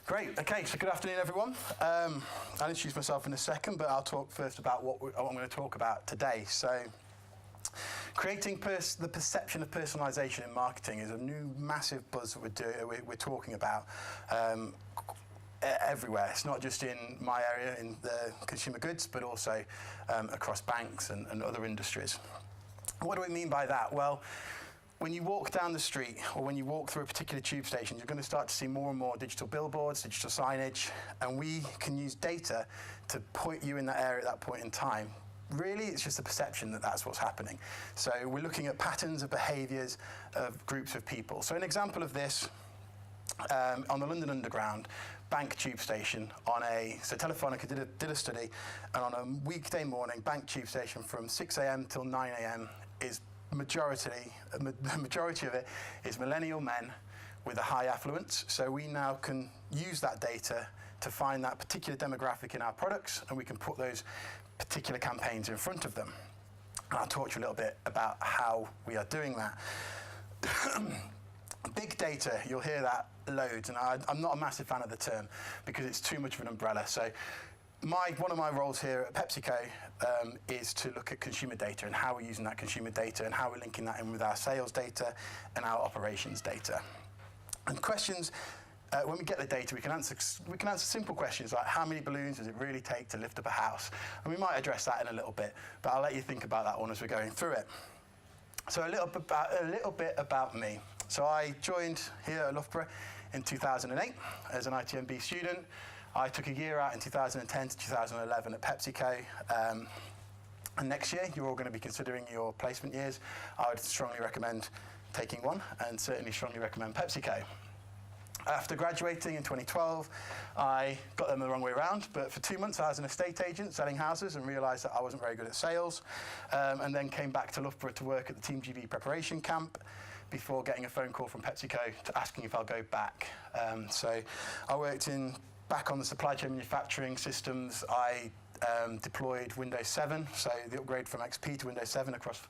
Great. Okay, so good afternoon, everyone. I'll introduce myself in a second, but I'll talk first about what I'm going to talk about today. So, creating the perception of personalisation in marketing is a new massive buzz that we're talking about everywhere. It's not just in my area, in the consumer goods, but also across banks and other industries. What do we mean by that? Well, when you walk down the street or when you walk through a particular tube station, you're going to start to see more and more digital billboards, digital signage, and we can use data to point you in that area at that point in time. Really, it's just a perception that that's what's happening. So we're looking at patterns of behaviours of groups of people. So an example of this, on the London Underground, Bank tube station, so Telefonica did a study, and on a weekday morning, Bank tube station from 6 a.m. till 9 a.m. is the majority of it is millennial men with a high affluence. So we now can use that data to find that particular demographic in our products, and we can put those particular campaigns in front of them. And I'll talk to you a little bit about how we are doing that. Big data, you'll hear that loads, and I'm not a massive fan of the term because it's too much of an umbrella. So one of my roles here at PepsiCo is to look at consumer data and how we're using that consumer data and how we're linking that in with our sales data and our operations data. And questions, when we get the data, we can answer simple questions like how many balloons does it really take to lift up a house? And we might address that in a little bit, but I'll let you think about that one as we're going through it. So a little bit about me. So I joined here at Loughborough in 2008 as an ITMB student. I took a year out in 2010 to 2011 at PepsiCo. And next year, you're all going to be considering your placement years. I would strongly recommend taking one, and certainly strongly recommend PepsiCo. After graduating in 2012, I got them the wrong way around, but for 2 months I was an estate agent selling houses and realised that I wasn't very good at sales, and then came back to Loughborough to work at the Team GB preparation camp before getting a phone call from PepsiCo asking if I'll go back. So I worked back on the supply chain manufacturing systems. I deployed Windows 7, so the upgrade from XP to Windows 7 across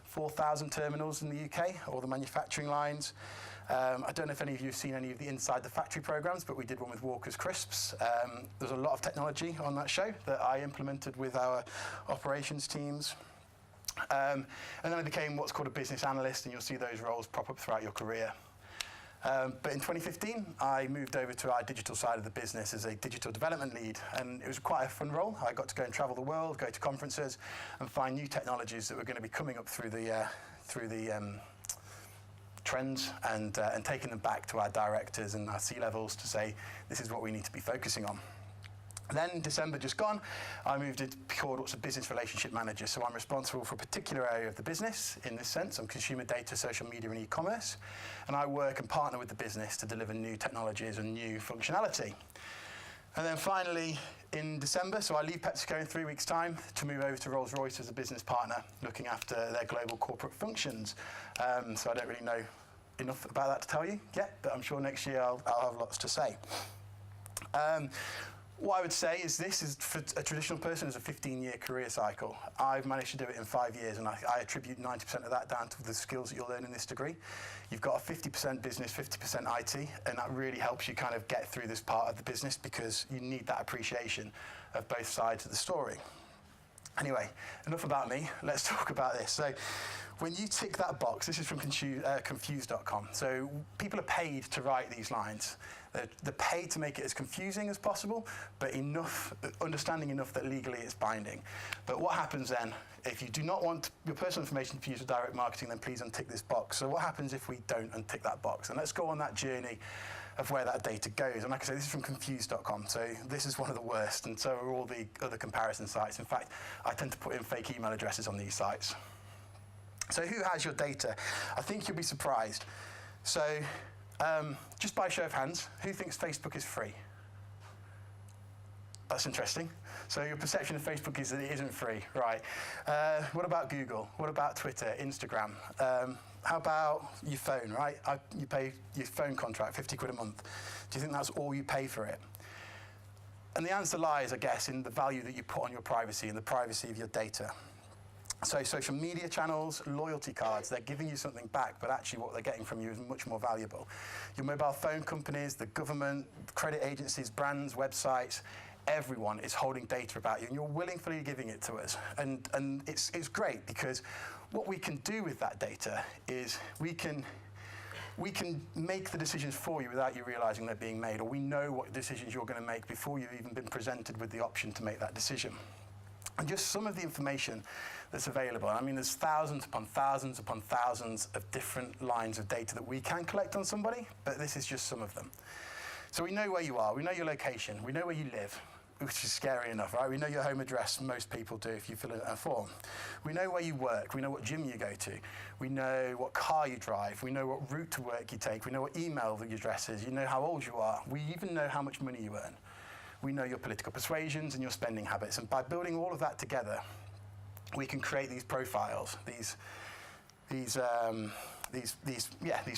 4,000 terminals in the UK, all the manufacturing lines. I don't know if any of you have seen any of the Inside the Factory programs, but we did one with Walker's Crisps. There's a lot of technology on that show that I implemented with our operations teams. And then I became what's called a business analyst, and you'll see those roles pop up throughout your career. But in 2015, I moved over to our digital side of the business as a digital development lead, and it was quite a fun role. I got to go and travel the world, go to conferences, and find new technologies that were going to be coming up through the trends, and taking them back to our directors and our C-levels to say, this is what we need to be focusing on. Then, December just gone, I moved into called what's a business relationship manager. So I'm responsible for a particular area of the business. In this sense, I'm consumer data, social media, and e-commerce. And I work and partner with the business to deliver new technologies and new functionality. And then finally, in December, so I leave PepsiCo in 3 weeks' time to move over to Rolls-Royce as a business partner, looking after their global corporate functions. So I don't really know enough about that to tell you yet, but I'm sure next year I'll have lots to say. What I would say is this is, for a traditional person, is a 15-year career cycle. I've managed to do it in 5 years, and I attribute 90% of that down to the skills that you'll learn in this degree. You've got a 50% business, 50% IT, and that really helps you kind of get through this part of the business because you need that appreciation of both sides of the story. Anyway, enough about me. Let's talk about this. So, when you tick that box, this is from confused.com. So people are paid to write these lines. They're paid to make it as confusing as possible, but understanding enough that legally it's binding. But what happens then, if you do not want your personal information to be used for direct marketing, then please untick this box. So what happens if we don't untick that box? And let's go on that journey of where that data goes. And like I say, this is from confused.com, so this is one of the worst, and so are all the other comparison sites. In fact, I tend to put in fake email addresses on these sites. So who has your data? I think you'll be surprised. So just by show of hands, who thinks Facebook is free? That's interesting. So your perception of Facebook is that it isn't free, right? What about Google? What about Twitter, Instagram? How about your phone, right? You pay your phone contract, 50 quid a month. Do you think that's all you pay for it? And the answer lies, I guess, in the value that you put on your privacy and the privacy of your data. So social media channels, loyalty cards, they're giving you something back, but actually what they're getting from you is much more valuable. Your mobile phone companies, the government, credit agencies, brands, websites, everyone is holding data about you, and you're willingly giving it to us. And it's great, because what we can do with that data is we can make the decisions for you without you realizing they're being made, or we know what decisions you're going to make before you've even been presented with the option to make that decision. And just some of the information that's available. I mean, there's thousands upon thousands upon thousands of different lines of data that we can collect on somebody, but this is just some of them. So we know where you are, we know your location, we know where you live, which is scary enough, right? We know your home address, most people do if you fill in a form. We know where you work, we know what gym you go to, we know what car you drive, we know what route to work you take, we know what email your address is, you know how old you are, we even know how much money you earn. We know your political persuasions and your spending habits, and by building all of that together, we can create these profiles, these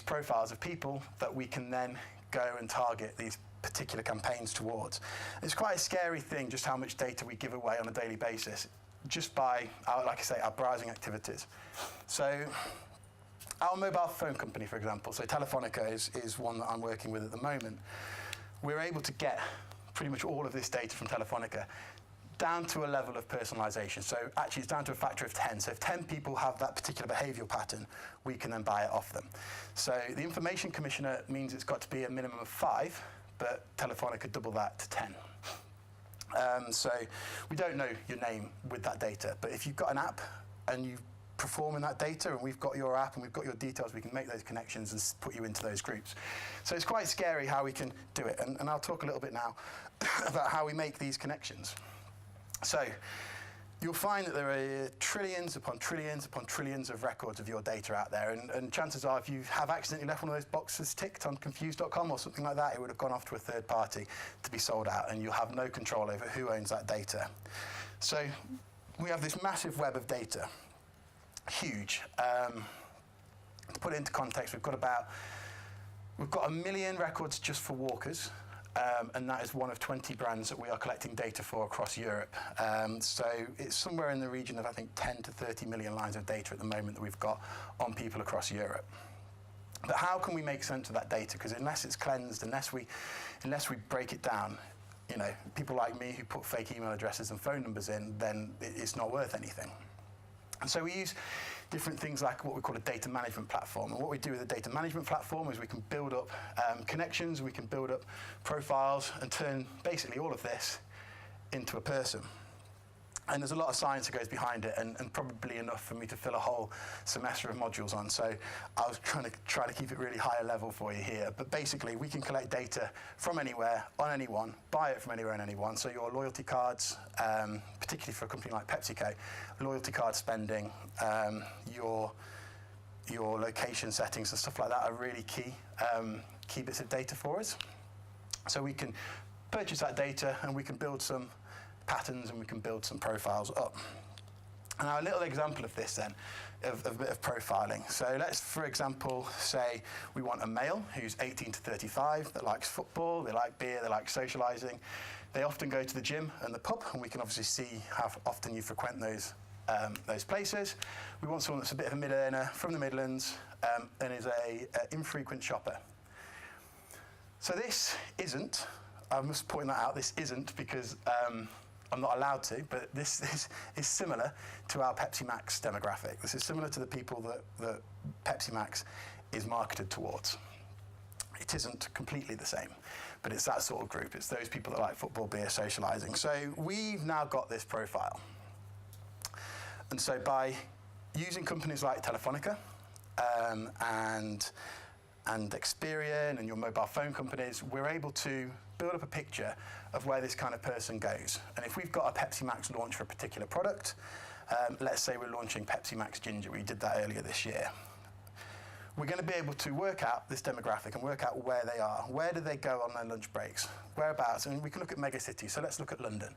profiles of people that we can then go and target these particular campaigns towards. It's quite a scary thing just how much data we give away on a daily basis, just by, like I say, our browsing activities. So our mobile phone company, for example, so Telefonica is one that I'm working with at the moment. We're able to get pretty much all of this data from Telefonica down to a level of personalization. So actually it's down to a factor of 10. So if 10 people have that particular behavioral pattern, we can then buy it off them. So the Information Commissioner means it's got to be a minimum of 5, but Telefonica double that to 10. So we don't know your name with that data, but if you've got an app and you perform in that data, and we've got your app and we've got your details, we can make those connections and put you into those groups. So it's quite scary how we can do it, and I'll talk a little bit now about how we make these connections. So you'll find that there are trillions upon trillions upon trillions of records of your data out there, and chances are if you have accidentally left one of those boxes ticked on confused.com or something like that, it would have gone off to a third party to be sold out, and you'll have no control over who owns that data. So we have this massive web of data, huge. To put it into context, we've got 1 million records just for walkers. And that is one of 20 brands that we are collecting data for across Europe. So it's somewhere in the region of, I think, 10 to 30 million lines of data at the moment that we've got on people across Europe. But how can we make sense of that data? Because unless it's cleansed, unless we break it down, you know, people like me who put fake email addresses and phone numbers in, then it's not worth anything. And so we use different things like what we call a data management platform. And what we do with a data management platform is we can build up connections, we can build up profiles, and turn basically all of this into a person. And there's a lot of science that goes behind it, and probably enough for me to fill a whole semester of modules on. So I was try to keep it really higher level for you here. But basically, we can collect data from anywhere, on anyone, buy it from anywhere and anyone. So your loyalty cards, particularly for a company like PepsiCo, loyalty card spending, your location settings and stuff like that are really key bits of data for us. So we can purchase that data, and we can build some patterns, and we can build some profiles up. And now a little example of this then, of a bit of profiling. So let's, for example, say we want a male who's 18 to 35 that likes football, they like beer, they like socialising. They often go to the gym and the pub, and we can obviously see how often you frequent those places. We want someone that's a bit of a mid-earner from the Midlands and is an infrequent shopper. So this isn't, I must point that out, this isn't because I'm not allowed to, but this is similar to our Pepsi Max demographic. This is similar to the people that Pepsi Max is marketed towards. It isn't completely the same, but it's that sort of group. It's those people that like football, beer, socialising. So we've now got this profile. And so by using companies like Telefonica and Experian and your mobile phone companies, we're able to build up a picture of where this kind of person goes. And if we've got a Pepsi Max launch for a particular product, let's say we're launching Pepsi Max Ginger, we did that earlier this year. We're going to be able to work out this demographic and work out where they are. Where do they go on their lunch breaks? Whereabouts? And we can look at mega cities, so let's look at London.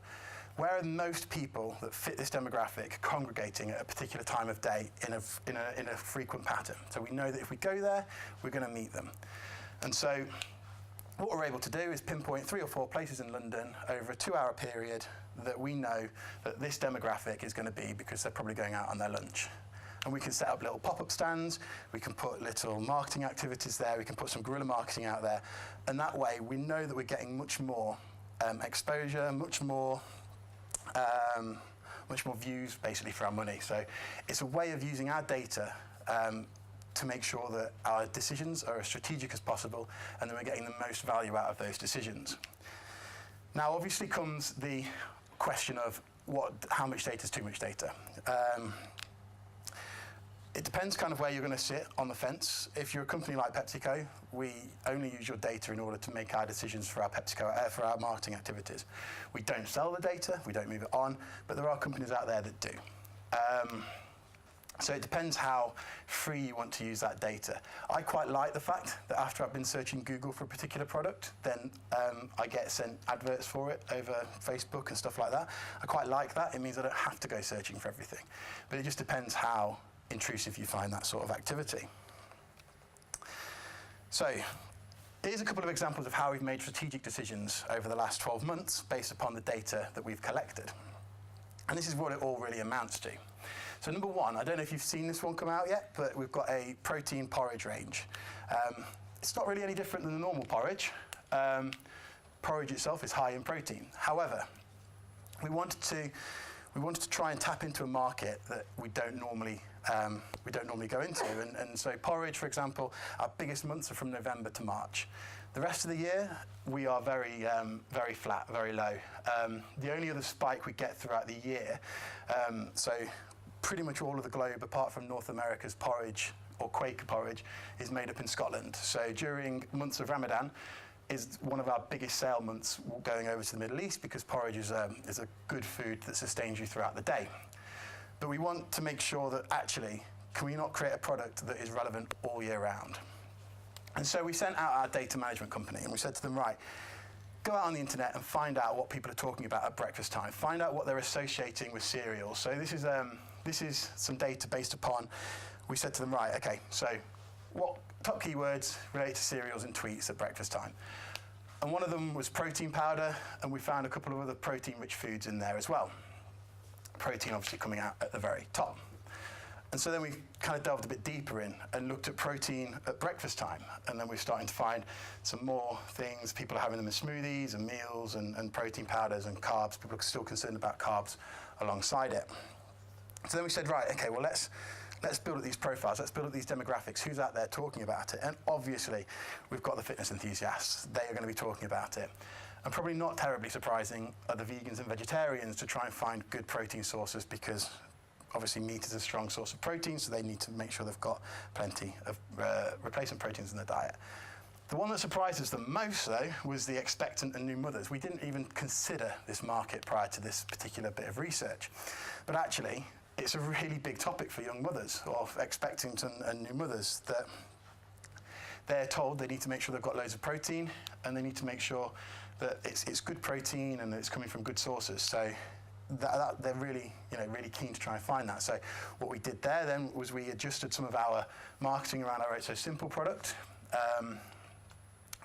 Where are most people that fit this demographic congregating at a particular time of day in a frequent pattern? So we know that if we go there, we're going to meet them. And so what we're able to do is pinpoint 3 or 4 places in London over a 2-hour period that we know that this demographic is going to be because they're probably going out on their lunch. And we can set up little pop-up stands, we can put little marketing activities there, we can put some guerrilla marketing out there, and that way we know that we're getting much more exposure, much more views basically for our money. So it's a way of using our data to make sure that our decisions are as strategic as possible and that we're getting the most value out of those decisions. Now obviously comes the question of how much data is too much data. It depends kind of where you're going to sit on the fence. If you're a company like PepsiCo, we only use your data in order to make our decisions for our for our marketing activities. We don't sell the data, we don't move it on, but there are companies out there that do. So it depends how free you want to use that data. I quite like the fact that after I've been searching Google for a particular product, then I get sent adverts for it over Facebook and stuff like that. I quite like that. It means I don't have to go searching for everything. But it just depends how intrusive you find that sort of activity. So here's a couple of examples of how we've made strategic decisions over the last 12 months based upon the data that we've collected. And this is what it all really amounts to. So number one, I don't know if you've seen this one come out yet, but we've got a protein porridge range. It's not really any different than the normal porridge. Porridge itself is high in protein. However, we wanted to try and tap into a market that we don't normally go into. And so porridge, for example, our biggest months are from November to March. The rest of the year, we are very flat, very low. The only other spike we get throughout the year, so pretty much all of the globe, apart from North America's porridge or Quaker porridge, is made up in Scotland. So during months of Ramadan is one of our biggest sale months going over to the Middle East because porridge is a good food that sustains you throughout the day. But we want to make sure that actually, can we not create a product that is relevant all year round? And so we sent out our data management company and we said to them, right, go out on the internet and find out what people are talking about at breakfast time. Find out what they're associating with cereals. So this is some data based upon, we said to them, right, okay, so what top keywords relate to cereals and tweets at breakfast time? And one of them was protein powder, and we found a couple of other protein-rich foods in there as well. Protein obviously coming out at the very top. And so then we kind of delved a bit deeper in and looked at protein at breakfast time. And then we're starting to find some more things. People are having them in smoothies and meals and protein powders and carbs. People are still concerned about carbs alongside it. So then we said, right, okay, well, let's build up these profiles. Let's build up these demographics. Who's out there talking about it? And obviously, we've got the fitness enthusiasts. They are going to be talking about it. And probably not terribly surprising are the vegans and vegetarians to try and find good protein sources because obviously meat is a strong source of protein, so they need to make sure they've got plenty of replacement proteins in their diet. The one that surprised us the most, though, was the expectant and new mothers. We didn't even consider this market prior to this particular bit of research. But actually, it's a really big topic for young mothers, or expectant and new mothers, that they're told they need to make sure they've got loads of protein, and they need to make sure that it's good protein and that it's coming from good sources. So they're really keen to try and find that. So what we did there then was we adjusted some of our marketing around our So Simple product,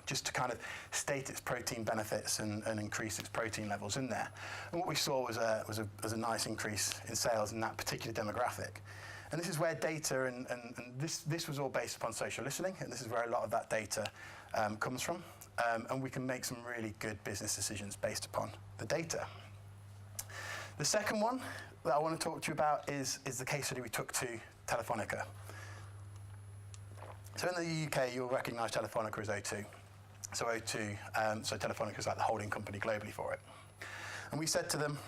just to kind of state its protein benefits and increase its protein levels in there. And what we saw was a nice increase in sales in that particular demographic. And this is where data, and this was all based upon social listening, and this is where a lot of that data comes from. And we can make some really good business decisions based upon the data. The second one that I want to talk to you about is the case study we took to Telefonica. So in the UK, you'll recognise Telefonica as O2. So O2, so Telefonica is like the holding company globally for it. And we said to them,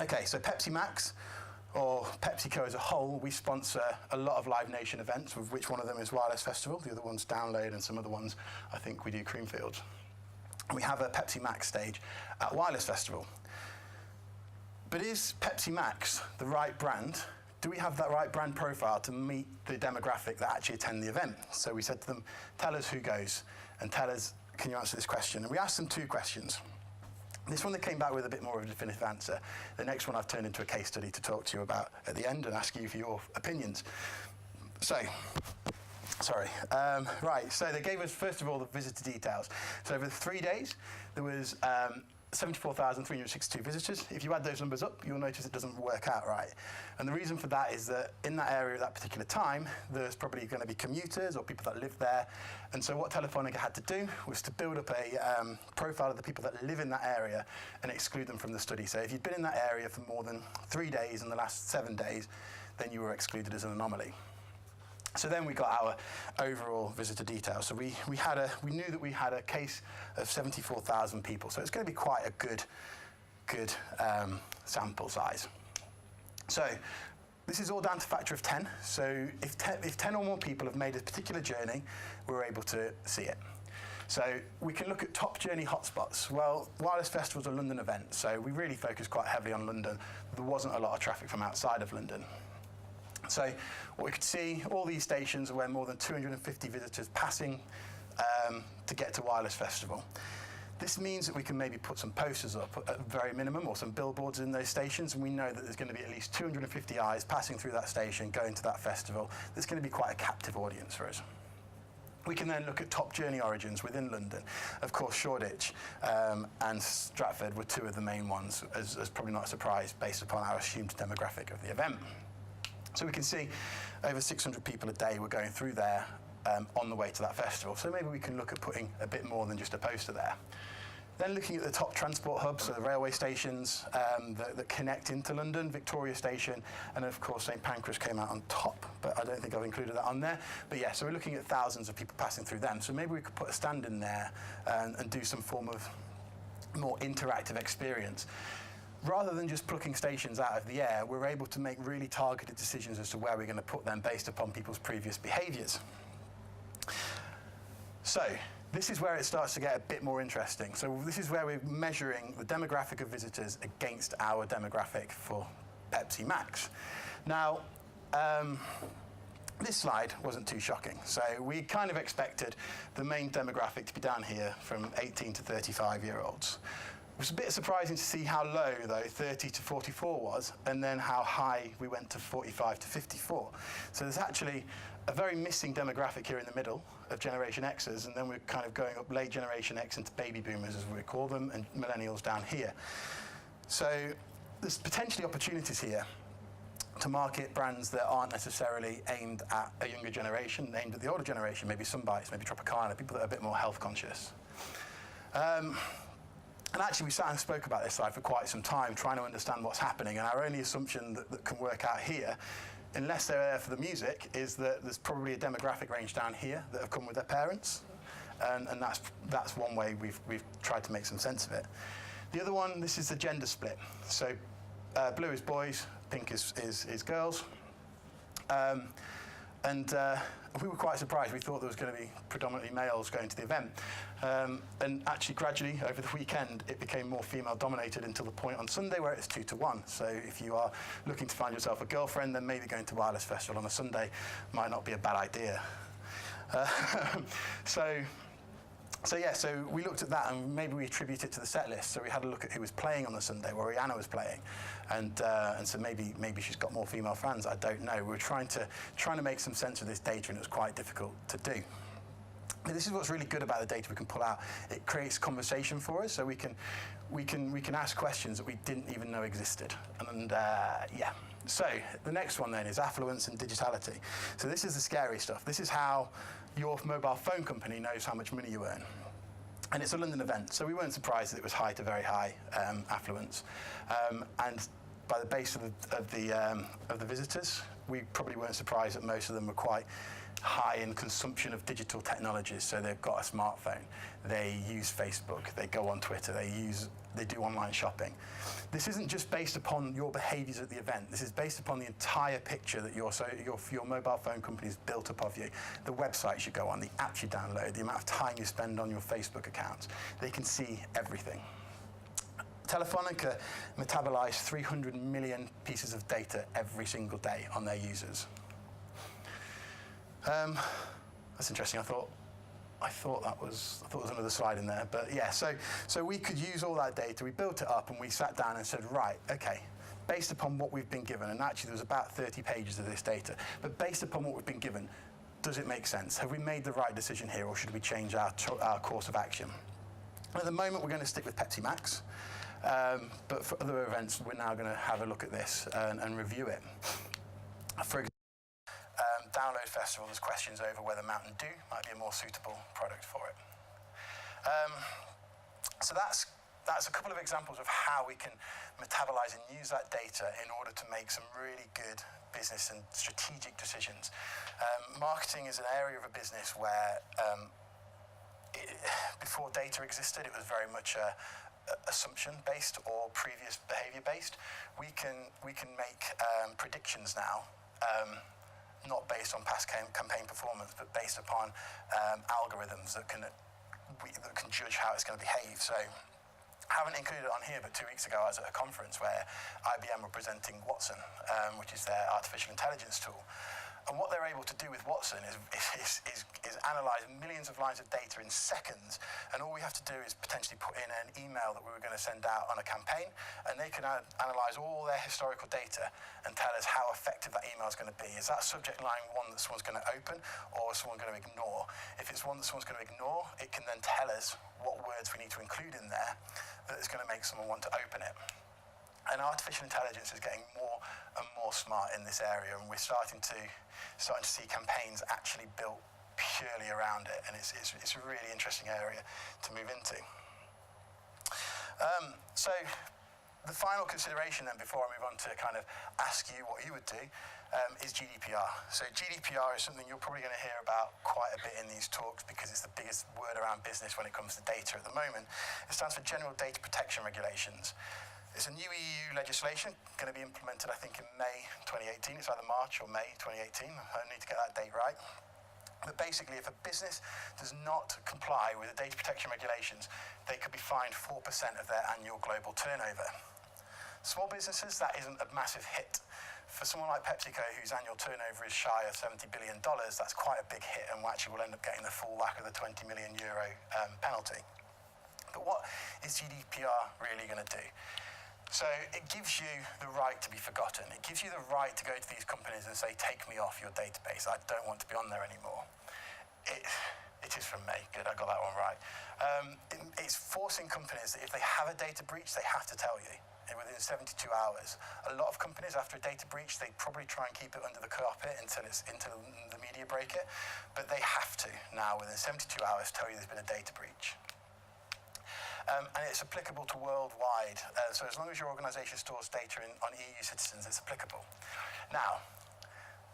okay, so Pepsi Max, or PepsiCo as a whole, we sponsor a lot of Live Nation events, of which one of them is Wireless Festival, the other one's Download, and some other ones, I think we do Creamfields. We have a Pepsi Max stage at Wireless Festival. But is Pepsi Max the right brand? Do we have that right brand profile to meet the demographic that actually attend the event? So we said to them, tell us who goes, and tell us, can you answer this question? And we asked them 2 questions. This one they came back with a bit more of a definitive answer. The next one I've turned into a case study to talk to you about at the end and ask you for your opinions. So, Sorry. Right, so they gave us, first of all, the visitor details. So over 3 days, there was 74,362 visitors. If you add those numbers up, you'll notice it doesn't work out right. And the reason for that is that in that area at that particular time, there's probably going to be commuters or people that live there. And so what Telefonica had to do was to build up a profile of the people that live in that area and exclude them from the study. So if you'd been in that area for more than 3 days in the last 7 days, then you were excluded as an anomaly. So then we got our overall visitor details. So we knew that we had a case of 74,000 people. So it's going to be quite a good sample size. So this is all down to a factor of 10. So if 10 or more people have made a particular journey, we're able to see it. So we can look at top journey hotspots. Well, Wireless Festival is a London event, so we really focused quite heavily on London. There wasn't a lot of traffic from outside of London. So what we could see, all these stations were more than 250 visitors passing to get to Wireless Festival. This means that we can maybe put some posters up at very minimum or some billboards in those stations, and we know that there's going to be at least 250 eyes passing through that station, going to that festival. There's going to be quite a captive audience for us. We can then look at top journey origins within London. Of course, Shoreditch and Stratford were two of the main ones, as probably not a surprise based upon our assumed demographic of the event. So we can see over 600 people a day were going through there on the way to that festival. So maybe we can look at putting a bit more than just a poster there. Then looking at the top transport hubs, so the railway stations that connect into London, Victoria Station, and of course St Pancras came out on top, but I don't think I've included that on there. But yeah, so we're looking at thousands of people passing through them. So maybe we could put a stand in there and do some form of more interactive experience. Rather than just plucking stations out of the air, we're able to make really targeted decisions as to where we're going to put them based upon people's previous behaviours. So this is where it starts to get a bit more interesting. So this is where we're measuring the demographic of visitors against our demographic for Pepsi Max. Now, this slide wasn't too shocking. So we kind of expected the main demographic to be down here from 18 to 35-year-olds. It was a bit surprising to see how low, though, 30 to 44 was, and then how high we went to 45 to 54. So there's actually a very missing demographic here in the middle of Generation Xers, and then we're kind of going up late Generation X into baby boomers, as we call them, and millennials down here. So there's potentially opportunities here to market brands that aren't necessarily aimed at a younger generation, aimed at the older generation, maybe Sunbites, maybe Tropicana, people that are a bit more health conscious. And actually, we sat and spoke about this slide for quite some time, trying to understand what's happening. And our only assumption that can work out here, unless they're there for the music, is that there's probably a demographic range down here that have come with their parents. And that's one way we've tried to make some sense of it. The other one, this is the gender split. So blue is boys, pink is girls. And we were quite surprised. We thought there was going to be predominantly males going to the event. And actually, gradually, over the weekend, it became more female-dominated until the point on Sunday where it's 2 to 1. So if you are looking to find yourself a girlfriend, then maybe going to Wireless Festival on a Sunday might not be a bad idea. So yeah, so we looked at that and maybe we attribute it to the set list. So we had a look at who was playing on the Sunday, where Rihanna was playing, and so maybe she's got more female fans. I don't know. We were trying to make some sense of this data, and it was quite difficult to do. But this is what's really good about the data we can pull out. It creates conversation for us, so we can ask questions that we didn't even know existed. And yeah. So the next one then is affluence and digitality. So this is the scary stuff. This is how your mobile phone company knows how much money you earn. And it's a London event, so we weren't surprised that it was high to very high affluence. And by the base of the visitors, we probably weren't surprised that most of them were quite high in consumption of digital technologies. So they've got a smartphone, they use Facebook, they go on Twitter, they do online shopping. This isn't just based upon your behaviours at the event. This is based upon the entire picture that your mobile phone company has built up of you. The websites you go on, the apps you download, the amount of time you spend on your Facebook accounts. They can see everything. Telefonica metabolize 300 million pieces of data every single day on their users. That's interesting. I thought there was another slide in there, but yeah. So we could use all that data. We built it up and we sat down and said, right, okay, based upon what we've been given, and actually there was about 30 pages of this data, but based upon what we've been given, does it make sense? Have we made the right decision here, or should we change our course of action? At the moment, we're going to stick with Pepsi Max, but for other events, we're now going to have a look at this and review it. For example, Download Festival, there's questions over whether Mountain Dew might be a more suitable product for it. So that's a couple of examples of how we can metabolize and use that data in order to make some really good business and strategic decisions. Marketing is an area of a business where before data existed, it was very much assumption-based or previous behavior-based. We can make predictions now, not based on past campaign performance, but based upon algorithms that can judge how it's going to behave. So I haven't included it on here, but 2 weeks ago I was at a conference where IBM were presenting Watson, which is their artificial intelligence tool. And what they're able to do with Watson is analyze millions of lines of data in seconds, and all we have to do is potentially put in an email that we were going to send out on a campaign, and they can analyze all their historical data and tell us how effective that email is going to be. Is that subject line one that someone's going to open, or is someone going to ignore? If it's one that someone's going to ignore, it can then tell us what words we need to include in there that is going to make someone want to open it. And artificial intelligence is getting more and more smart in this area, and we're starting to see campaigns actually built purely around it, and it's a really interesting area to move into. So the final consideration then, before I move on to kind of ask you what you would do, is GDPR. So GDPR is something you're probably going to hear about quite a bit in these talks because it's the biggest word around business when it comes to data at the moment. It stands for General Data Protection Regulations. It's a new EU legislation, going to be implemented, I think, in May 2018. It's either March or May 2018. I need to get that date right. But basically, if a business does not comply with the data protection regulations, they could be fined 4% of their annual global turnover. Small businesses, that isn't a massive hit. For someone like PepsiCo, whose annual turnover is shy of $70 billion, that's quite a big hit, and will end up getting the full whack of the €20 million penalty. But what is GDPR really going to do? So it gives you the right to be forgotten. It gives you the right to go to these companies and say, take me off your database. I don't want to be on there anymore. It is from me. Good, I got that one right. It's forcing companies that if they have a data breach, they have to tell you within 72 hours. A lot of companies, after a data breach, they probably try and keep it under the carpet until the media break it. But they have to now, within 72 hours, tell you there's been a data breach. And it's applicable to worldwide. So as long as your organisation stores data on EU citizens, it's applicable. Now,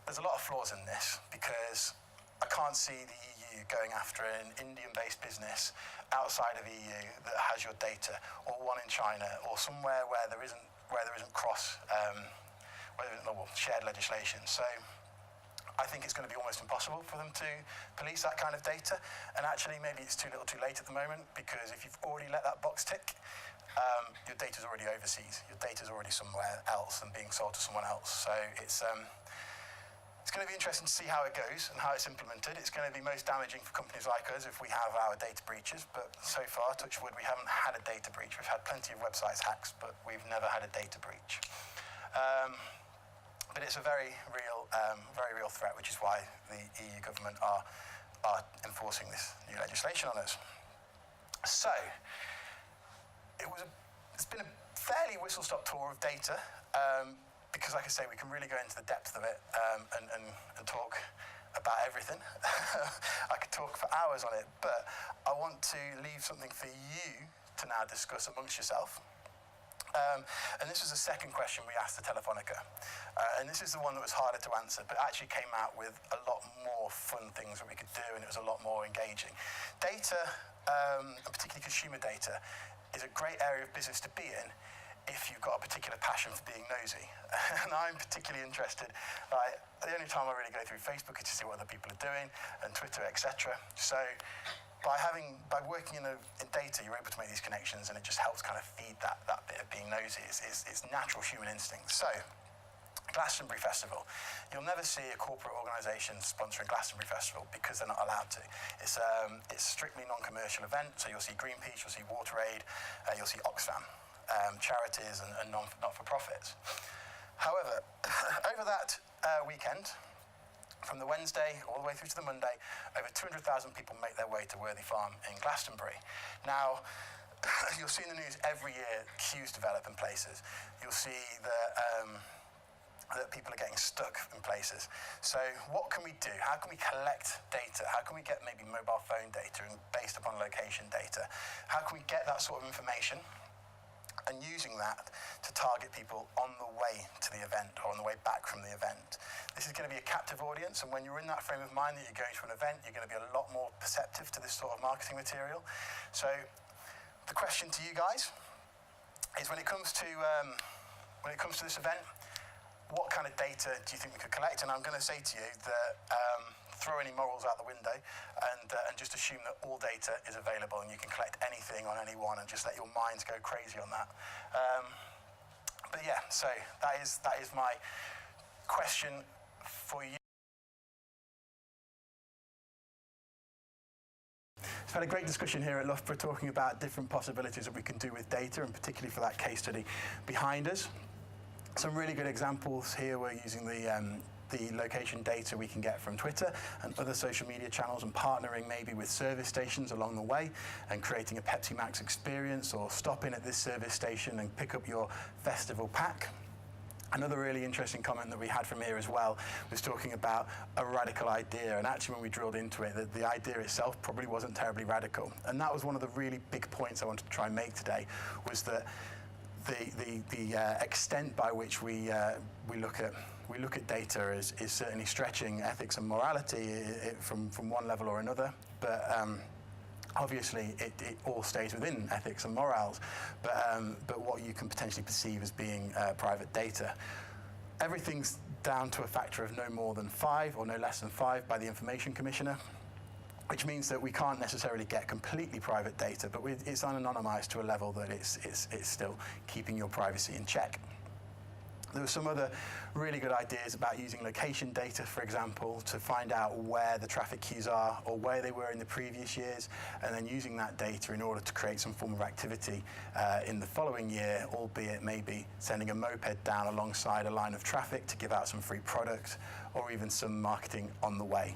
there's a lot of flaws in this because I can't see the EU going after an Indian-based business outside of EU that has your data, or one in China, or somewhere where there isn't shared legislation. So I think it's going to be almost impossible for them to police that kind of data. And actually, maybe it's too little too late at the moment, because if you've already let that box tick, your data's already overseas. Your data's already somewhere else and being sold to someone else. So it's going to be interesting to see how it goes and how it's implemented. It's going to be most damaging for companies like us if we have our data breaches. But so far, touch wood, we haven't had a data breach. We've had plenty of websites hacks, but we've never had a data breach. But it's a very real threat, which is why the EU government are enforcing this new legislation on us. So it's been a fairly whistle-stop tour of data, because, like I say, we can really go into the depth of it and talk about everything. I could talk for hours on it, but I want to leave something for you to now discuss amongst yourself. And this was the second question we asked the Telefonica. And this is the one that was harder to answer, but actually came out with a lot more fun things that we could do, and it was a lot more engaging. Data, and particularly consumer data, is a great area of business to be in if you've got a particular passion for being nosy. And I'm particularly interested, the only time I really go through Facebook is to see what other people are doing, and Twitter, etc. So by working in data, you're able to make these connections, and it just helps kind of feed that bit of being nosy. It's natural human instinct. So, Glastonbury Festival. You'll never see a corporate organisation sponsoring Glastonbury Festival because they're not allowed to. It's strictly non-commercial event, so you'll see Greenpeace, you'll see WaterAid, you'll see Oxfam, charities and not-for-profits. However, over that weekend, From the Wednesday all the way through to the Monday, over 200,000 people make their way to Worthy Farm in Glastonbury. Now, you'll see in the news every year queues develop in places. You'll see that people are getting stuck in places. So what can we do? How can we collect data? How can we get maybe mobile phone data and based upon location data? How can we get that sort of information and using that to target people on the way to the event or on the way back from the event? This is going to be a captive audience, and when you're in that frame of mind that you're going to an event, you're going to be a lot more perceptive to this sort of marketing material. So the question to you guys is, when it comes to this event, what kind of data do you think we could collect? And I'm going to say to you that throw any morals out the window and just assume that all data is available and you can collect anything on anyone and just let your minds go crazy on that. But yeah, so that is my question for you. We've had a great discussion here at Loughborough talking about different possibilities that we can do with data, and particularly for that case study behind us. Some really good examples here. We're using the location data we can get from Twitter and other social media channels, and partnering maybe with service stations along the way and creating a Pepsi Max experience, or stop in at this service station and pick up your festival pack. Another really interesting comment that we had from here as well was talking about a radical idea, and actually when we drilled into it, the idea itself probably wasn't terribly radical. And that was one of the really big points I wanted to try and make today, was that the extent by which we look at data is certainly stretching ethics and morality from one level or another, but obviously it all stays within ethics and morals, but what you can potentially perceive as being private data. Everything's down to a factor of no more than 5 or no less than 5 by the Information Commissioner, which means that we can't necessarily get completely private data, but it's anonymized to a level that it's still keeping your privacy in check. There were some other really good ideas about using location data, for example, to find out where the traffic queues are or where they were in the previous years, and then using that data in order to create some form of activity in the following year, albeit maybe sending a moped down alongside a line of traffic to give out some free products, or even some marketing on the way.